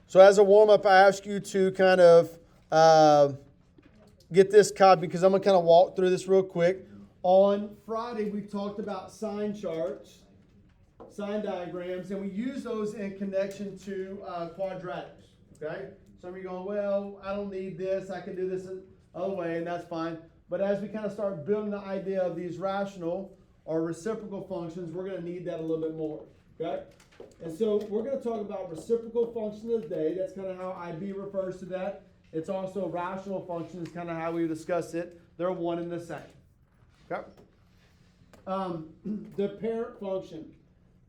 So as a warm-up, I ask you to kind of get this copy because I'm going to kind of walk through this real quick. On Friday, we talked about sign charts, sign diagrams, and we use those in connection to quadratics, okay? Some of you going, well, I don't need this. I can do this other way, and that's fine. But as we kind of start building the idea of these rational or reciprocal functions, we're going to need that a little bit more, okay? And so we're going to talk about reciprocal functions of the day. That's kind of how IB refers to that. It's also rational functions, kind of how we discuss it. They're one and the same. Okay. The parent function.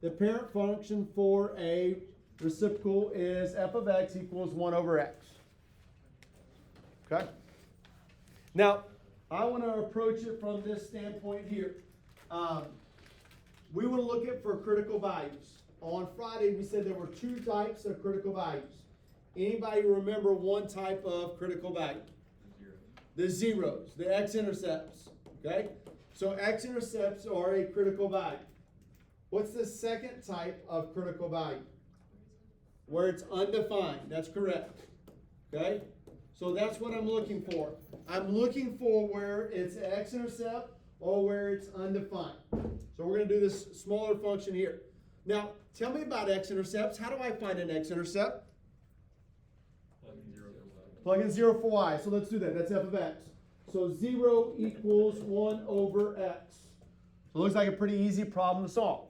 The parent function for a reciprocal is f of x equals 1 over x. Okay. Now, I want to approach it from this standpoint here. We want to look at for critical values. On Friday, we said there were two types of critical values. Anybody remember one type of critical value? The zeros, the x-intercepts. Okay? So x-intercepts are a critical value. What's the second type of critical value? Where it's undefined. That's correct. Okay? So that's what I'm looking for. I'm looking for where it's x-intercept or where it's undefined. So we're going to do this smaller function here. Now, tell me about x-intercepts. How do I find an x-intercept? Plug in 0 for y. So let's do that. That's f of x. So 0 equals 1 over x. So it looks like a pretty easy problem to solve.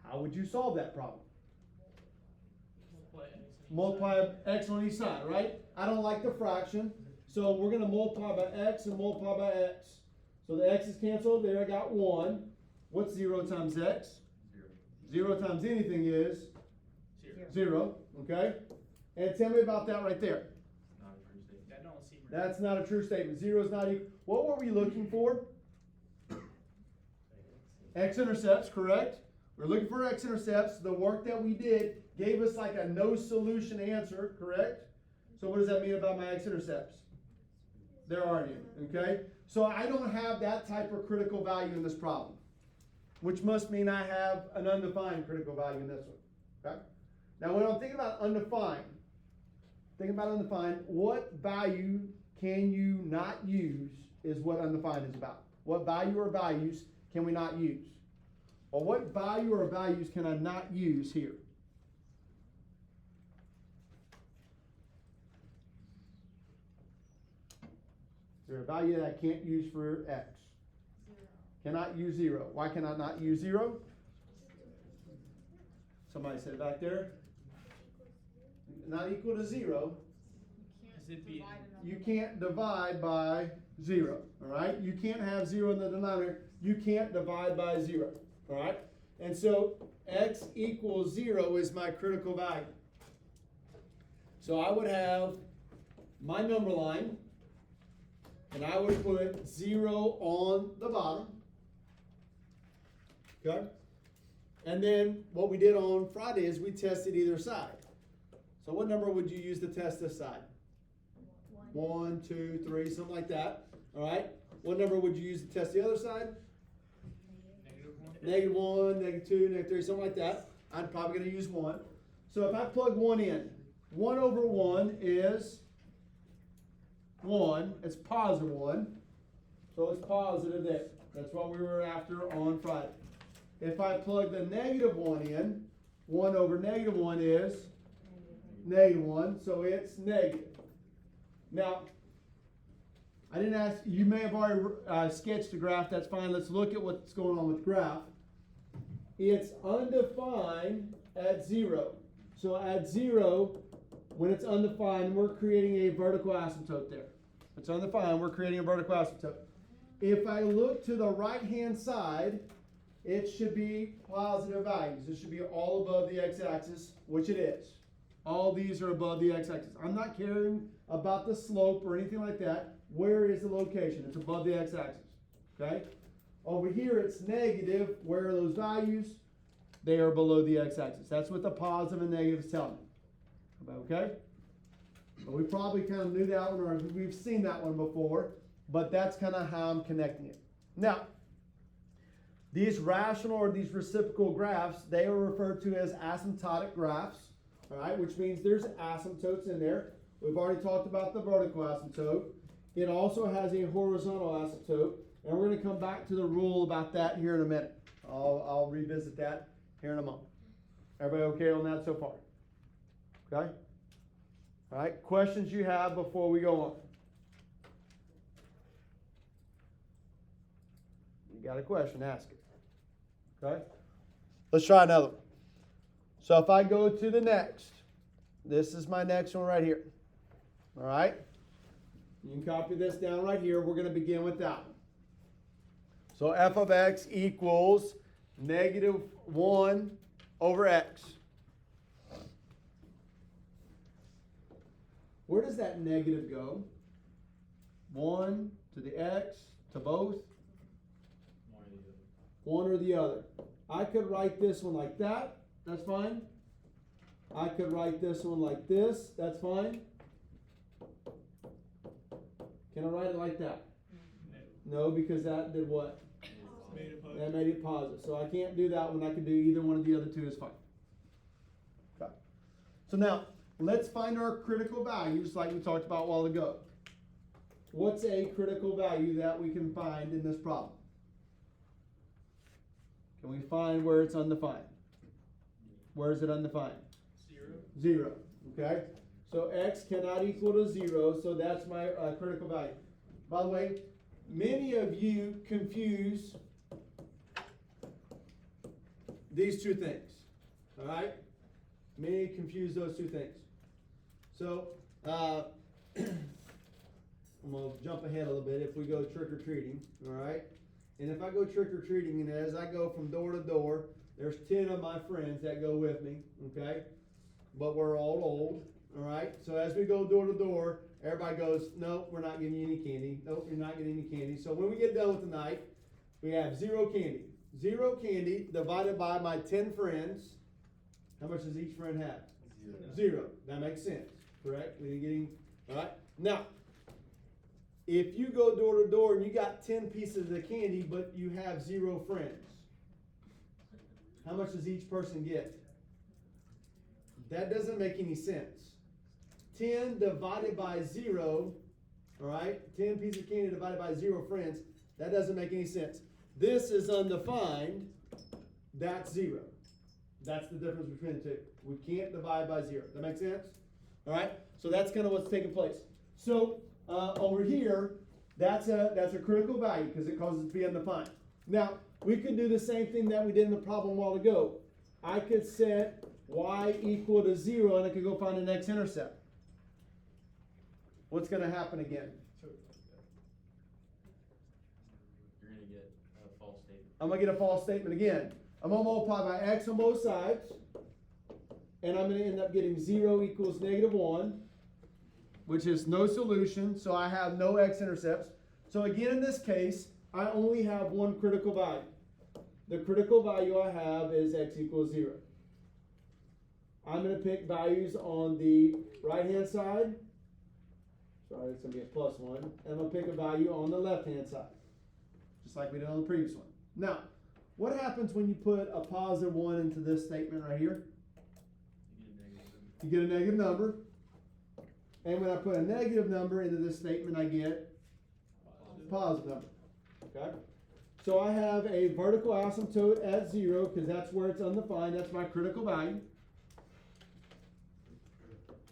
How would you solve that problem? Multiply x on each side, right? I don't like the fraction. So we're going to multiply by x and multiply by x. So the x's cancel there. I got 1. What's 0 times x? 0 times anything is 0. Okay? And tell me about that right there. That's not a true statement. 0 is not equal. What were we looking for? X-intercepts, correct? We're looking for x-intercepts. The work that we did gave us like a no solution answer, correct? So what does that mean about my x-intercepts? There are any, okay? So I don't have that type of critical value in this problem, which must mean I have an undefined critical value in this one, okay? Now when I'm thinking about undefined, what value can you not use is what undefined is about. What value or values can we not use? Or what value or values can I not use here? Is there a value that I can't use for x? 0. Cannot use 0. Why can I not use 0? Somebody said back there. Not equal to 0. You can't divide by 0. All right? You can't have 0 in the denominator. You can't divide by 0. All right? And so x equals 0 is my critical value. So I would have my number line, and I would put 0 on the bottom. Okay? And then what we did on Friday is we tested either side. So what number would you use to test this side? 1, 2, 3, something like that. All right? What number would you use to test the other side? Negative 1, negative 2, negative 3, something like that. I'm probably going to use 1. So if I plug 1 in, 1 over 1 is 1. It's positive 1. So it's positive there. That's what we were after on Friday. If I plug the negative 1 in, 1 over negative 1 is negative 1. So it's negative. Now, I didn't ask, you may have already sketched the graph. That's fine. Let's look at what's going on with the graph. It's undefined at 0. So at 0, when it's undefined, we're creating a vertical asymptote there. It's undefined, we're creating a vertical asymptote. If I look to the right-hand side, it should be positive values. It should be all above the x-axis, which it is. All these are above the x-axis. I'm not caring about the slope or anything like that. Where is the location? It's above the x-axis. Okay? Over here, it's negative. Where are those values? They are below the x-axis. That's what the positive and negative is telling me. Okay? But we probably kind of knew that one, or we've seen that one before, but that's kind of how I'm connecting it. Now, these rational or these reciprocal graphs, they are referred to as asymptotic graphs. All right, which means there's asymptotes in there. We've already talked about the vertical asymptote. It also has a horizontal asymptote, and we're going to come back to the rule about that here in a minute. I'll revisit that here in a moment. Everybody okay on that so far? Okay? All right, questions you have before we go on? You got a question, ask it. Okay? Let's try another one. So if I go to the next, this is my next one right here. All right? You can copy this down right here. We're going to begin with that one. So f of x equals negative 1 over x. Where does that negative go? 1 to the x, to both? One or the other. I could write this one like that. That's fine. I could write this one like this. That's fine. Can I write it like that? No, because that did what? That made it positive. So I can't do that one. I can do either one of the other two is fine. Okay. So now, let's find our critical values like we talked about a while ago. What's a critical value that we can find in this problem? Can we find where it's undefined? Where is it undefined? 0. Okay? So x cannot equal to 0, so that's my critical value. By the way, many of you confuse these two things. All right? Many confuse those two things. So, I'm going to jump ahead a little bit if we go trick-or-treating. All right? And if I go trick-or-treating, and as I go from door to door, there's 10 of my friends that go with me, okay? But we're all old, all right? So as we go door to door, everybody goes, nope, we're not giving you any candy. Nope, you're not getting any candy. So when we get done with the night, we have 0 candy. 0 candy divided by my 10 friends. How much does each friend have? 0. That makes sense, correct? We didn't get any, all right? Now, if you go door to door and you got 10 pieces of candy, but you have 0 friends, how much does each person get? That doesn't make any sense. 10 divided by 0, all right? 10 pieces of candy divided by 0 friends, that doesn't make any sense. This is undefined, that's 0. That's the difference between the two. We can't divide by 0. That make sense? All right? So that's kind of what's taking place. So, over here, that's a critical value because it causes it to be undefined. Now, we could do the same thing that we did in the problem a while ago. I could set y equal to 0 and I could go find an x-intercept. What's going to happen again? You're going to get a false statement. I'm going to get a false statement again. I'm going to multiply by x on both sides. And I'm going to end up getting 0 equals negative 1. Which is no solution, so I have no x-intercepts. So again, in this case, I only have one critical value. The critical value I have is x equals 0. I'm going to pick values on the right-hand side. Sorry, it's going to be a +1. And I'm going to pick a value on the left-hand side, just like we did on the previous one. Now, what happens when you put a +1 into this statement right here? You get a negative number. And when I put a negative number into this statement, I get a positive number. Okay? So I have a vertical asymptote at 0 because that's where it's undefined. That's my critical value.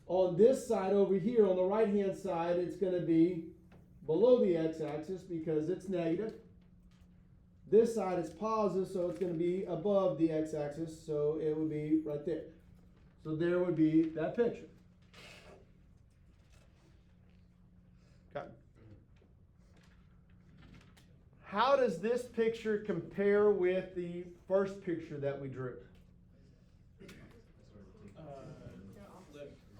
On this side over here, on the right-hand side, it's going to be below the x-axis because it's negative. This side is positive, so it's going to be above the x-axis, so it would be right there. So there would be that picture. Okay. How does this picture compare with the first picture that we drew?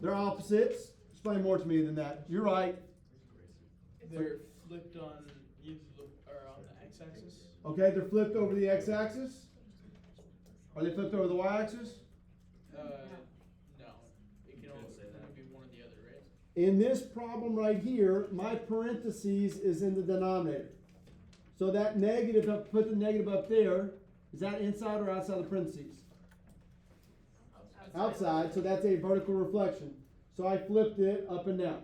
They're opposites. Explain more to me than that. You're right. They're flipped on either on the x-axis. Okay, they're flipped over the x-axis. Are they flipped over the y-axis? No. It can only be one or the other, right? In this problem right here, my parentheses is in the denominator. So that negative, if I put the negative up there, is that inside or outside the parentheses? outside, so that's a vertical reflection. So I flipped it up and down.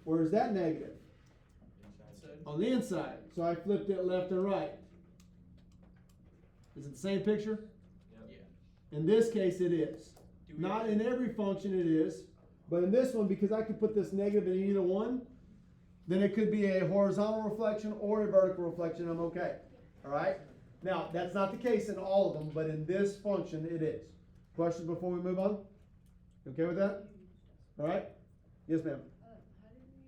Where is that negative? Inside. On the inside. So I flipped it left and right. Is it the same picture? Yep. Yeah. In this case, it is. Do we Not have- in every function it is, but in this one, because I could put this negative in either one, then it could be a horizontal reflection or a vertical reflection. I'm okay. All right? Now, that's not the case in all of them, but in this function, it is. Questions before we move on? You okay with that? All right? Yes, ma'am. How did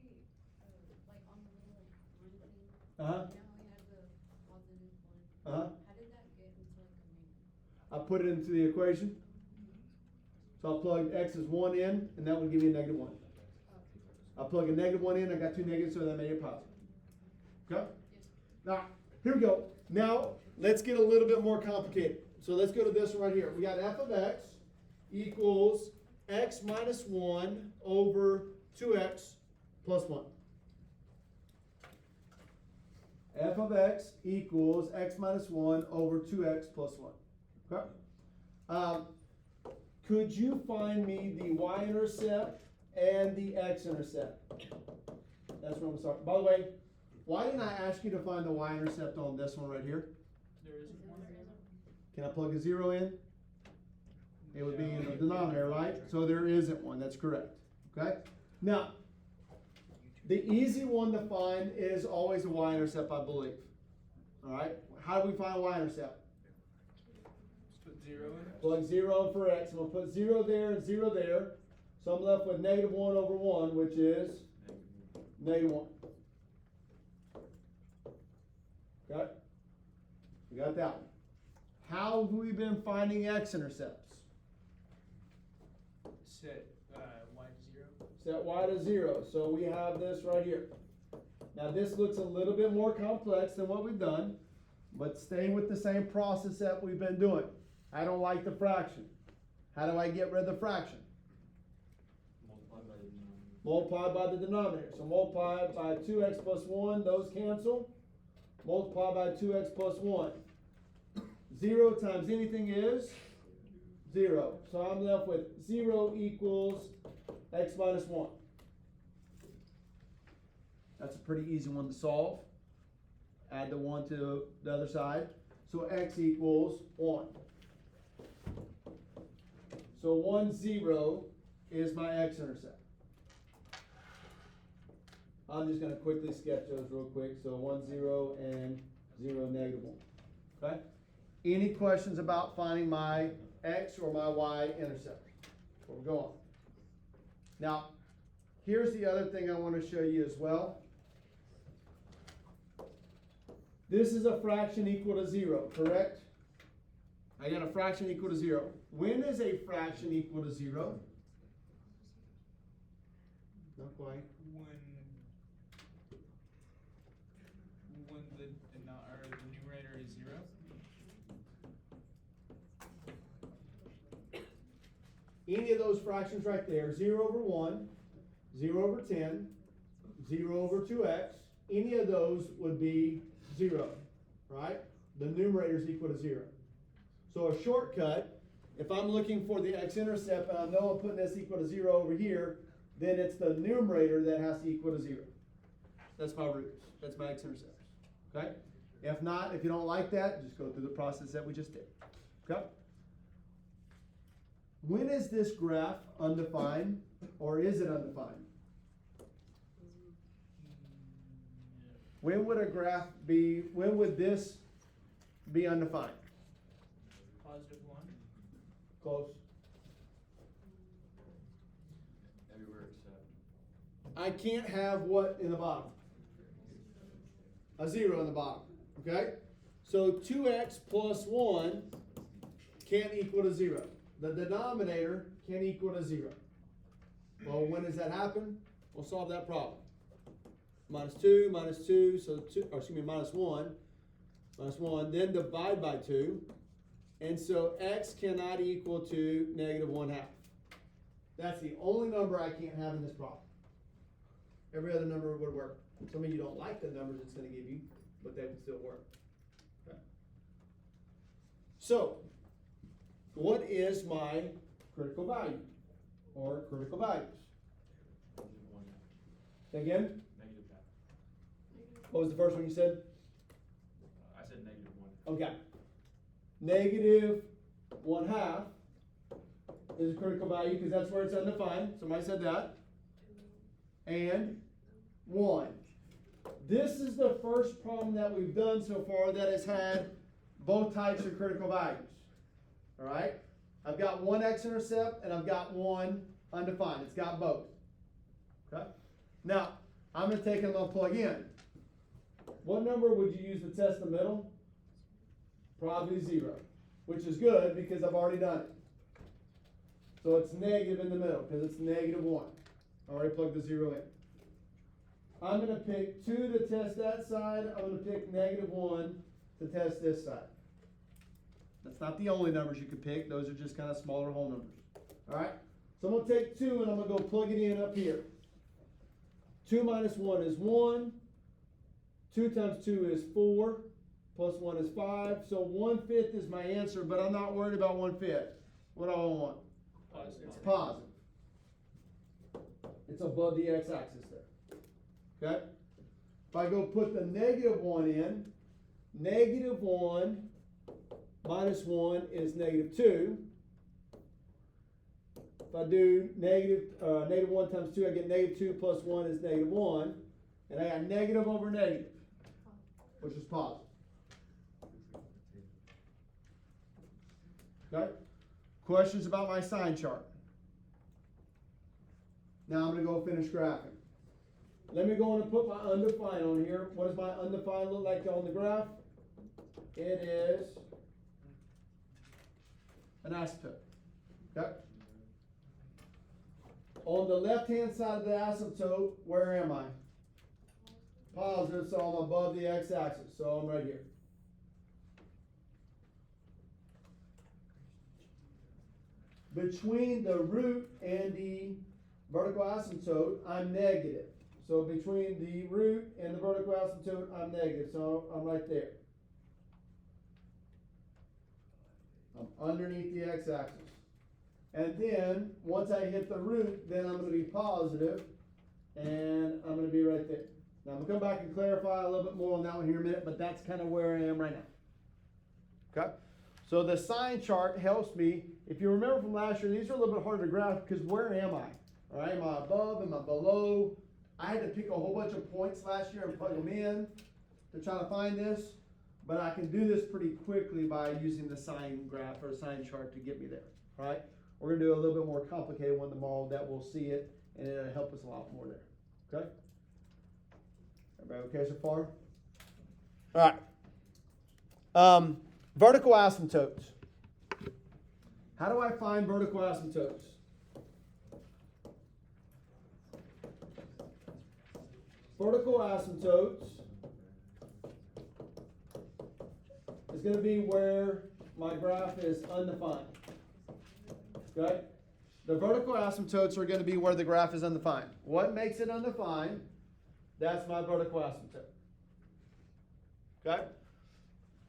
we, like on the little line thing, Uh-huh. you know how we had the positive one? Uh-huh. How did that get into like a negative? I put it into the equation. So I'll plug x as 1 in, and that would give me a negative 1. I plug a negative 1 in, I got 2 negatives, so that made it positive. Okay? Now, here we go. Now, let's get a little bit more complicated. So let's go to this one right here. We got f of x equals x minus 1 over 2x plus 1. F of x equals x minus 1 over 2x plus 1. Okay? Could you find me the y-intercept and the x-intercept? That's where I'm starting. By the way, why didn't I ask you to find the y-intercept on this one right here? There isn't one. Can I plug a 0 in? It would be in the denominator, right? So there isn't one, that's correct. Okay? Now, the easy one to find is always a y-intercept, I believe. Alright? How do we find y-intercept? Just put 0 in. Plug 0 in for x. I'm going to put 0 there and 0 there. So I'm left with negative 1 over 1, which is negative 1. Okay? We got that one. How have we been finding x-intercepts? Set y to 0. Set y to 0. So we have this right here. Now this looks a little bit more complex than what we've done, but stay with the same process that we've been doing. I don't like the fraction. How do I get rid of the fraction? Multiplied by the denominator. Multiply by the denominator. So multiply by 2x plus 1, those cancel. Multiply by 2x plus 1. 0 times anything is 0. So I'm left with 0 equals x minus 1. That's a pretty easy one to solve. Add the 1 to the other side. So x equals 1. So 1, 0 is my x-intercept. I'm just going to quickly sketch those real quick. So 1, 0, and 0, negative 1. Okay? Any questions about finding my x or my y-intercept? Before we go on. Now, here's the other thing I want to show you as well. This is a fraction equal to 0, correct? I got a fraction equal to 0. When is a fraction equal to 0? Not quite. When the numerator is 0. Any of those fractions right there, 0 over 1, 0 over 10, 0 over 2x, any of those would be 0, right? The numerator is equal to 0. So a shortcut, if I'm looking for the x-intercept and I know I'm putting this equal to 0 over here, then it's the numerator that has to equal to 0. That's my roots. That's my x-intercepts. Okay? If not, if you don't like that, just go through the process that we just did. Okay? When is this graph undefined, or is it undefined? When would a graph be, when would this be undefined? Positive 1. Close. Everywhere except. I can't have what in the bottom? A 0 in the bottom, okay? So 2x plus 1 can't equal to 0. The denominator can equal to 0. Well, when does that happen? We'll solve that problem. Minus 2, so 2, or excuse me, minus 1, then divide by 2. And so x cannot equal to negative 1/2. That's the only number I can't have in this problem. Every other number would work. Some of you don't like the numbers it's going to give you, but they would still work. Okay. So, what is my critical value or critical values? -1. Again, -1. what was the first one you said? I said -1. Okay. -1/2 is a critical value because that's where it's undefined. Somebody said that. And 1. This is the first problem that we've done so far that has had both types of critical values. All right? I've got one x-intercept and I've got one undefined. It's got both. Okay? Now, I'm going to take and I'm going to plug in. What number would you use to test the middle? Probably 0, which is good because I've already done it. So it's negative in the middle because it's -1. I already plugged the 0 in. I'm going to pick 2 to test that side. I'm going to pick -1 to test this side. That's not the only numbers you could pick. Those are just kind of smaller whole numbers. All right? So I'm going to take 2 and I'm going to go plug it in up here. 2 minus 1 is 1. 2 times 2 is 4. Plus 1 is 5. So 1/5 is my answer, but I'm not worried about 1/5. What do I want? Positive. It's positive. It's above the x-axis there. Okay? If I go put the -1 in, -1 minus 1 is -2. If I do -1 times 2, I get -2 plus 1 is -1. And I got negative over negative, which is positive. Okay? Questions about my sign chart? Now I'm going to go finish graphing. Let me go on and put my undefined on here. What does my undefined look like on the graph? It is an asymptote. Okay? On the left-hand side of the asymptote, where am I? Positive, so I'm above the x-axis. So I'm right here. Between the root and the vertical asymptote, I'm negative. So between the root and the vertical asymptote, I'm negative. So I'm right there. I'm underneath the x-axis. And then, once I hit the root, then I'm going to be positive, and I'm going to be right there. Now, I'm going to come back and clarify a little bit more on that one here in a minute, but that's kind of where I am right now. Okay? So the sign chart helps me. If you remember from last year, these are a little bit harder to graph because where am I? All right, am I above? Am I below? I had to pick a whole bunch of points last year and plug them in to try to find this, but I can do this pretty quickly by using the sign graph or sign chart to get me there. All right, we're going to do a little bit more complicated one tomorrow that we'll see it, and it'll help us a lot more there. Okay? Everybody okay so far? All right. Vertical asymptotes. How do I find vertical asymptotes? Vertical asymptotes is going to be where my graph is undefined. Okay? The vertical asymptotes are going to be where the graph is undefined. What makes it undefined? That's my vertical asymptote. Okay?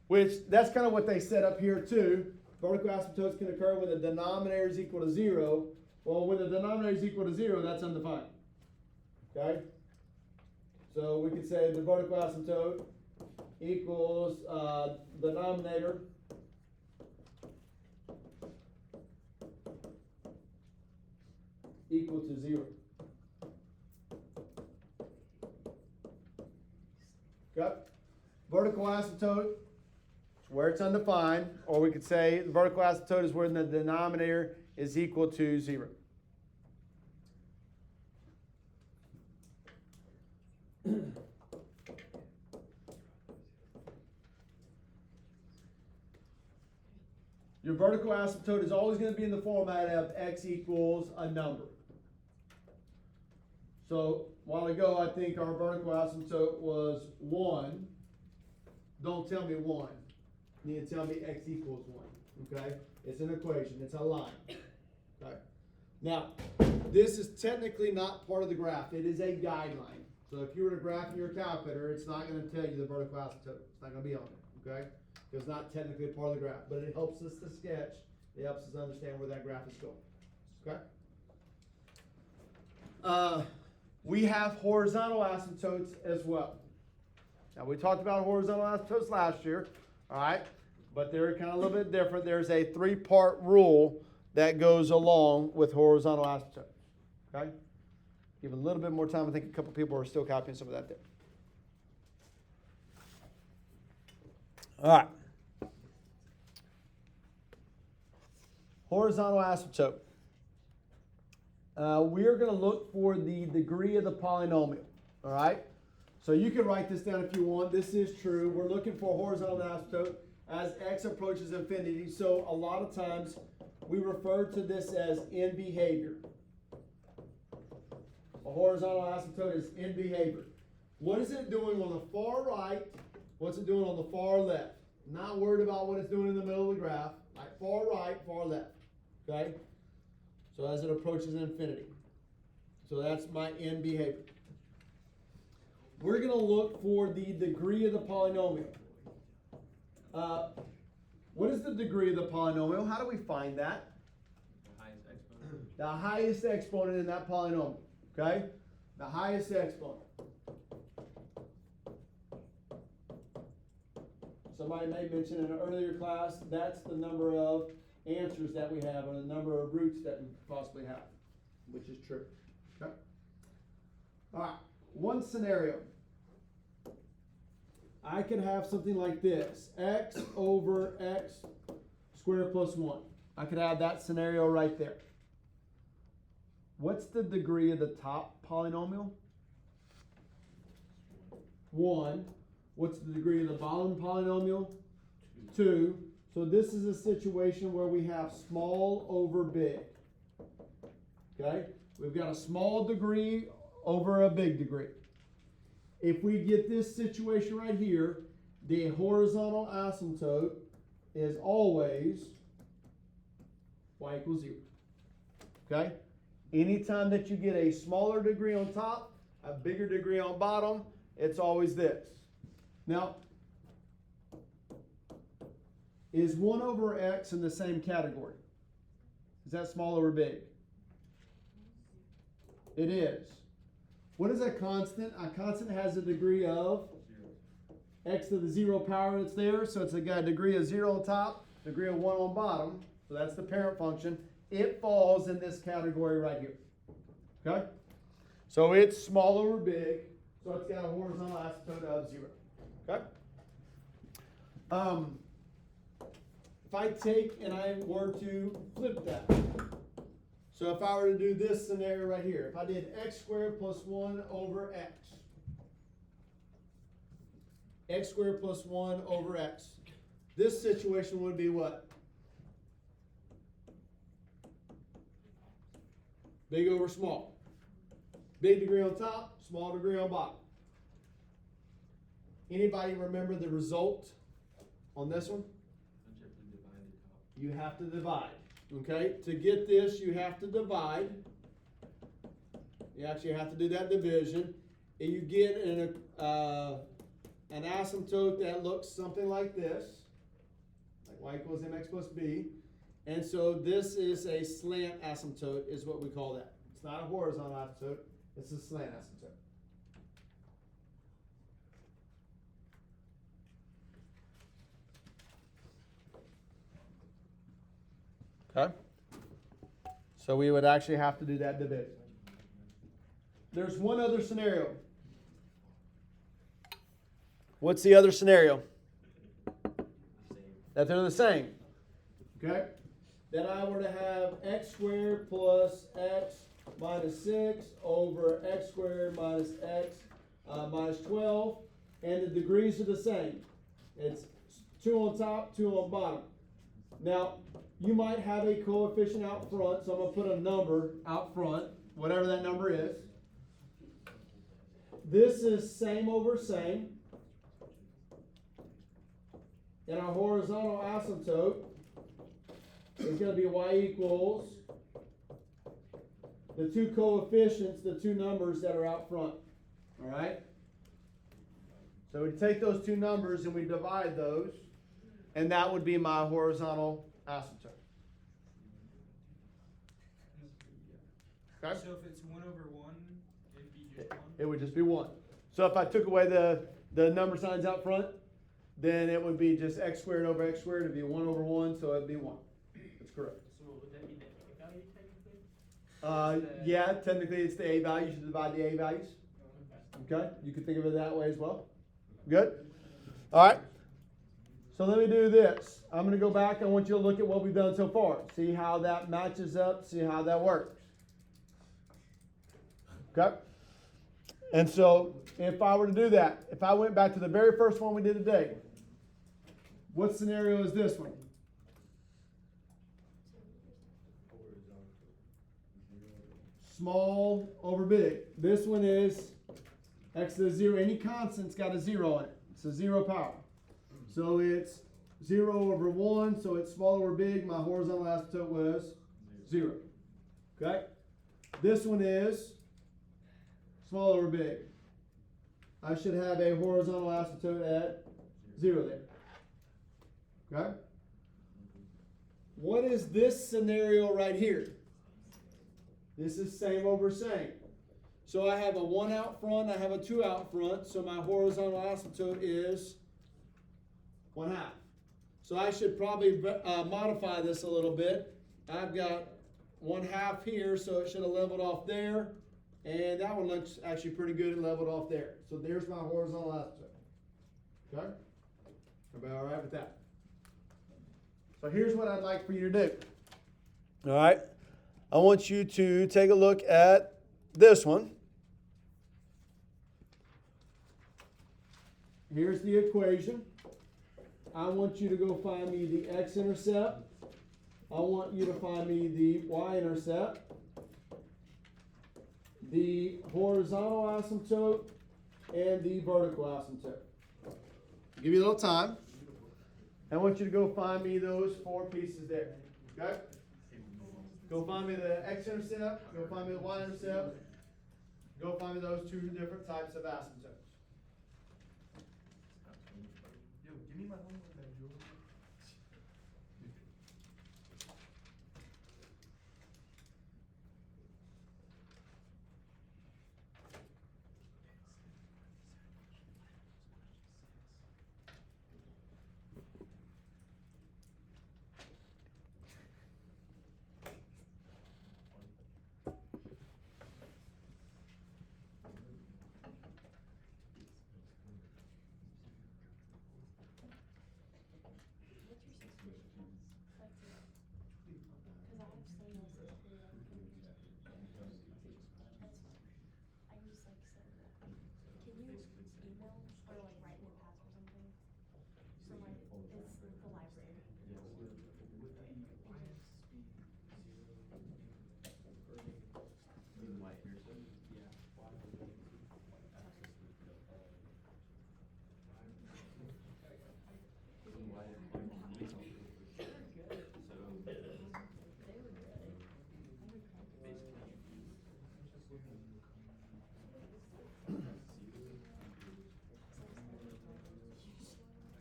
Which, that's kind of what they set up here too. Vertical asymptotes can occur when the denominator is equal to 0. Well, when the denominator is equal to 0, that's undefined. Okay? So we could say the vertical asymptote equals denominator equal to 0. Okay? Vertical asymptote is where it's undefined, or we could say the vertical asymptote is where the denominator is equal to 0. Your vertical asymptote is always going to be in the format of x equals a number. So, a while ago, I think our vertical asymptote was 1. Don't tell me 1. You need to tell me x equals 1. Okay? It's an equation. It's a line. Okay? Now, this is technically not part of the graph. It is a guideline. So if you were to graph in your calculator, it's not going to tell you the vertical asymptote. It's not going to be on it. Okay? It's not technically part of the graph, but it helps us to sketch It helps us understand where that graph is going. Okay? We have horizontal asymptotes as well. Now, we talked about horizontal asymptotes last year, all right? But they're kind of a little bit different. There's a 3-part rule that goes along with horizontal asymptotes, okay? Give it a little bit more time. I think a couple people are still copying some of that there. All right. Horizontal asymptote. We are going to look for the degree of the polynomial, all right? So you can write this down if you want. This is true. We're looking for a horizontal asymptote as x approaches infinity. So a lot of times we refer to this as in behavior. A horizontal asymptote is in behavior. What is it doing on the far right? What's it doing on the far left? Not worried about what it's doing in the middle of the graph. Like far right, far left. Okay? So as it approaches infinity. So that's my in behavior. We're going to look for the degree of the polynomial. What is the degree of the polynomial? How do we find that? The highest exponent. The highest exponent in that polynomial. Okay? The highest exponent. Somebody may mention in an earlier class, that's the number of answers that we have, or the number of roots that we possibly have, which is true. Okay? All right. One scenario. I could have something like this. X over x squared plus 1. I could have that scenario right there. What's the degree of the top polynomial? 1. What's the degree of the bottom polynomial? 2. So this is a situation where we have small over big. Okay? We've got a small degree over a big degree. If we get this situation right here, the horizontal asymptote is always y equals 0. Okay? Anytime that you get a smaller degree on top, a bigger degree on bottom, it's always this. Now, is 1 over x in the same category? Is that small over big? It is. What is a constant? A constant has a degree of 0. x to the 0 power that's there. So it's got a degree of 0 on top, degree of 1 on bottom. So that's the parent function. It falls in this category right here. Okay? So it's small over big. So it's got a horizontal asymptote of 0. Okay? If I take and I were to flip that. So if I were to do this scenario right here, if I did x squared plus 1 over x squared plus 1 over x, this situation would be what? Big over small. Big degree on top, small degree on bottom. Anybody remember the result on this one? You have to divide. Okay, to get this, you have to divide. You actually have to do that division, and you get an asymptote that looks something like this, like y equals mx plus b. And so this is a slant asymptote, is what we call that. It's not a horizontal asymptote; it's a slant asymptote. Okay. So we would actually have to do that division. There's one other scenario. What's the other scenario? That they're the same. Okay? Then I were to have x squared plus x minus 6 over x squared minus x minus 12. And the degrees are the same. It's 2 on top, 2 on bottom. Now, you might have a coefficient out front, so I'm going to put a number out front, whatever that number is. This is same over same. And our horizontal asymptote is going to be y equals the two coefficients, the two numbers that are out front. All right? So we take those two numbers and we divide those, and that would be my horizontal asymptote. Okay? So if it's 1/1, it'd be just 1? It would just be 1. So if I took away the number signs out front, then it would be just x squared over x squared. It'd be 1/1, so it'd be 1. That's correct. So would that be the A value technically? Yeah, technically it's the a value. You should divide the a values. Okay? You can think of it that way as well. Good? All right. So let me do this. I'm going to go back. I want you to look at what we've done so far. See how that matches up. See how that works. Okay? And so if I were to do that, if I went back to the very first one we did today, what scenario is this one? Small over big. This one is x to the 0. Any constant's got a 0 in it. It's a 0 power. So it's 0/1, so it's small over big. My horizontal asymptote was 0. Okay? This one is small over big. I should have a horizontal asymptote at 0 there. Okay? What is this scenario right here? This is same over same. So I have a 1 out front, I have a 2 out front, so my horizontal asymptote is 1/2. So I should probably modify this a little bit. I've got 1/2 here, so it should have leveled off there. And that one looks actually pretty good and leveled off there. So there's my horizontal asymptote. Okay? Everybody all right with that? So here's what I'd like for you to do. All right? I want you to take a look at this one. Here's the equation. I want you to go find me the x-intercept. I want you to find me the y-intercept, the horizontal asymptote, and the vertical asymptote. Give you a little time. I want you to go find me those 4 pieces there. Okay? Go find me the x-intercept, go find me the y-intercept, go find me those 2 different types of asymptotes. Yo, give me my homework back, Joe.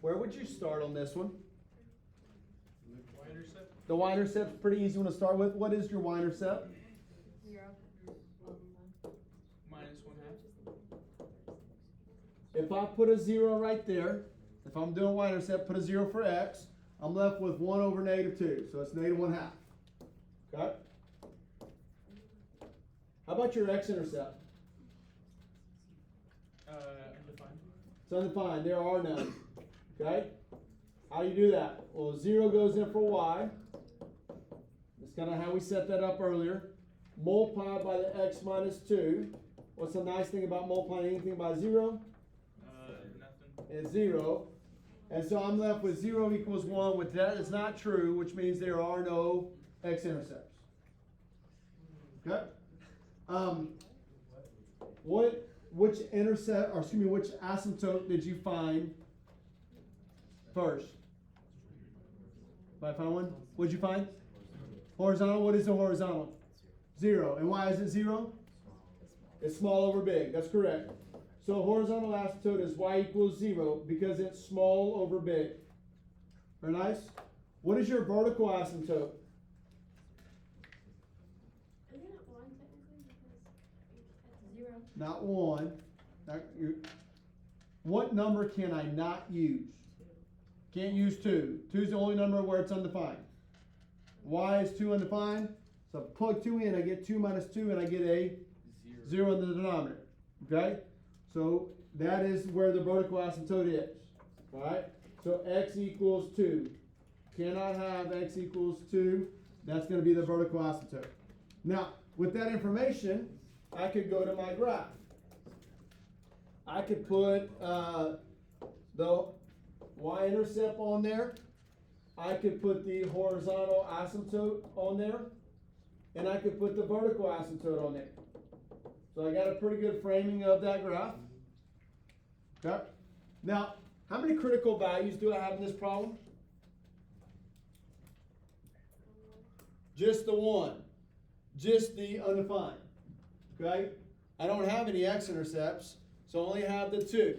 Where would you start on this one? Y-intercept? The y-intercept's pretty easy one to start with. What is your y-intercept? 0. -1/2. If I put a 0 right there, if I'm doing y-intercept, put a 0 for x, I'm left with 1/-2, so it's -1/2. Okay? How about your x-intercept? Undefined. It's undefined. There are none. Okay? How do you do that? Well, 0 goes in for y. That's kind of how we set that up earlier. Multiplied by the x minus 2. What's the nice thing about multiplying anything by 0? Nothing. It's 0. And so I'm left with 0 equals 1, which that is not true, which means there are no x-intercepts. Okay? Which asymptote did you find first? Did I find one? What did you find? Horizontal. What is the horizontal? 0. And why is it 0? It's small over big. That's correct. So horizontal asymptote is y equals 0 because it's small over big. Very nice. What is your vertical asymptote? Isn't it 1 technically? Not 1. What number can I not use? Can't use 2. 2 is the only number where it's undefined. Why is 2 undefined? So I plug 2 in, I get 2 minus 2, and I get a 0 in the denominator. Okay? So that is where the vertical asymptote is. Alright? So x equals 2. Cannot have x equals 2. That's going to be the vertical asymptote. Now, with that information, I could go to my graph. I could put the y-intercept on there. I could put the horizontal asymptote on there. And I could put the vertical asymptote on there. So I got a pretty good framing of that graph. Okay. Now, how many critical values do I have in this problem? Just the 1. Just the undefined. Okay? I don't have any x-intercepts, so I only have the 2.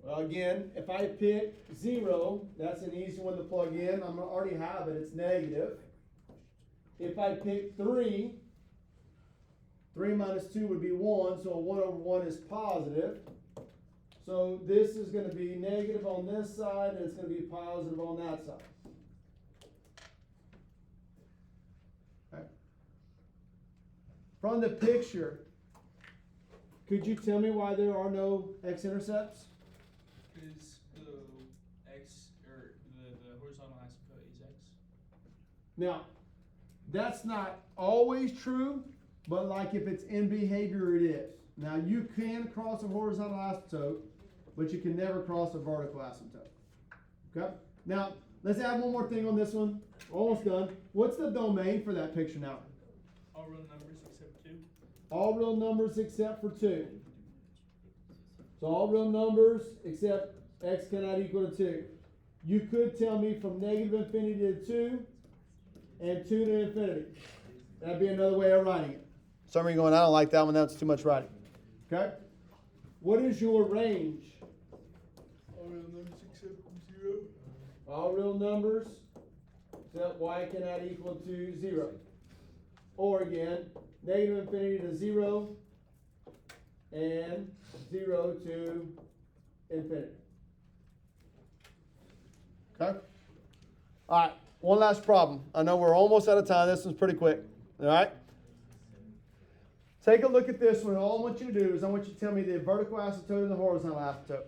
Well, again, if I pick 0, that's an easy one to plug in. I already have it, it's negative. If I pick 3, 3 minus 2 would be 1, so 1 over 1 is positive. So this is going to be negative on this side, and it's going to be positive on that side. Okay. From the picture, could you tell me why there are no x-intercepts? Because the x, or the horizontal asymptote is x. Now, that's not always true, but like if it's in behavior, it is. Now, you can cross a horizontal asymptote, but you can never cross a vertical asymptote. Okay? Now, let's add one more thing on this one. Almost done. What's the domain for that picture now? All real numbers except 2. All real numbers except for 2. So all real numbers except x cannot equal to 2. You could tell me from negative infinity to 2 and 2 to infinity. That'd be another way of writing it. Some of you are going, I don't like that one, that's too much writing. Okay? What is your range? All real numbers except 0. All real numbers except y cannot equal to 0. Or again, negative infinity to 0 and 0 to infinity. Okay? All right, one last problem. I know we're almost out of time. This one's pretty quick. All right? Take a look at this one. All I want you to do is I want you to tell me the vertical asymptote and the horizontal asymptote.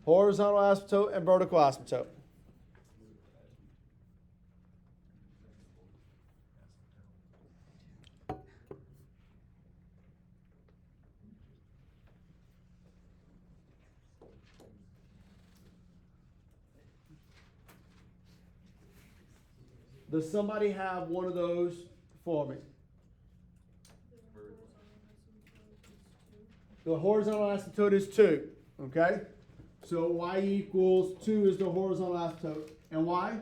Horizontal asymptote and vertical asymptote. Does somebody have one of those for me? The horizontal asymptote is 2. Okay? So y equals 2 is the horizontal asymptote. And why?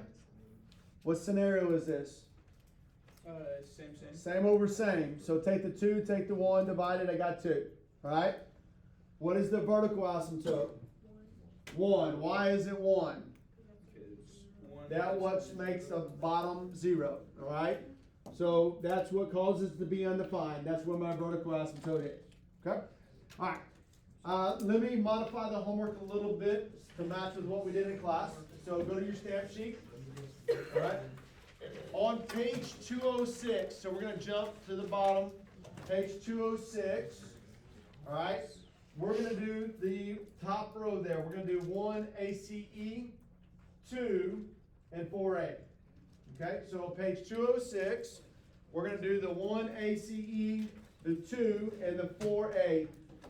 What scenario is this? Same. Same over same. So take the 2, take the 1, divide it, I got 2. Alright? What is the vertical asymptote? 1. Why is it 1? That what makes the bottom 0. Alright? So that's what causes it to be undefined. That's where my vertical asymptote is. Okay? Alright. Let me modify the homework a little bit to match with what we did in class. So go to your stamp sheet. Alright? On page 206, so we're going to jump to the bottom, page 206. Alright? We're going to do the top row there. We're going to do 1 ACE, 2, and 4A. Okay? So on page 206, we're going to do the 1 ACE, the 2, and the 4A.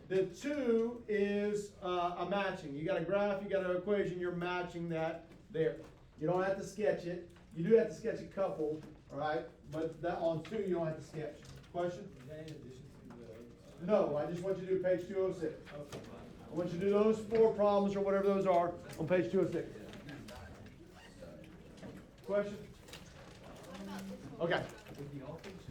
The 2 is a matching. You got a graph, you got an equation, you're matching that there. You don't have to sketch it. You do have to sketch a couple, all right? But that on 2, you don't have to sketch. Question? Is that in addition to the? No, I just want you to do page 206. I want you to do those 4 problems or whatever those are on page 206. Question? Okay. With the all things,